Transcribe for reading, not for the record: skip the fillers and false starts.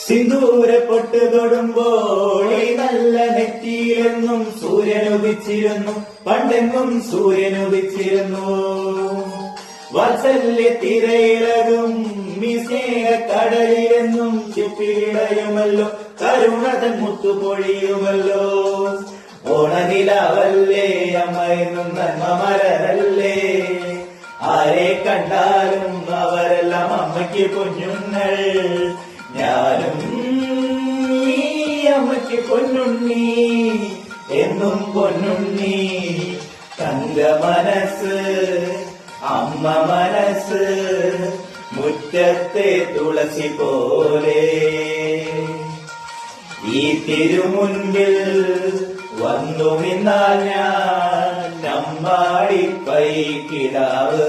സിന്ദൂര പൊട്ട് തൊടുമ്പോൾ നല്ല നെറ്റിയിലെന്നും സൂര്യനുദിച്ചിരുന്നു, പണ്ടെങ്ങും സൂര്യനുദിച്ചിരുന്നു. വാത്സല്യ തിരയിളകും ഈ സ്നേഹക്കടലിലെന്നും ചിപ്പിടയുമല്ലോ, കരുണതൻ മുത്തുപൊഴിയുമല്ലോ. ഓണനിലാവല്ലേ അമ്മയെന്നും നന്മ മലരല്ലേ, ആരെ കണ്ടാലും അവരെല്ലാം അമ്മയ്ക്ക് കുഞ്ഞുങ്ങൾ. ഞാനും ഈ അമ്മയ്ക്ക് പൊന്നുണ്ണി, എന്നും പൊന്നുണ്ണി. തങ്ക മനസ്സ് അമ്മ മനസ്സ്, മുറ്റത്തെ തുളസി പോലെ. ഈ തിരുമുൻപിൽ വന്നു നിന്നാൽ ഞാൻ അമ്പാടി പൈക്കിടാവ്.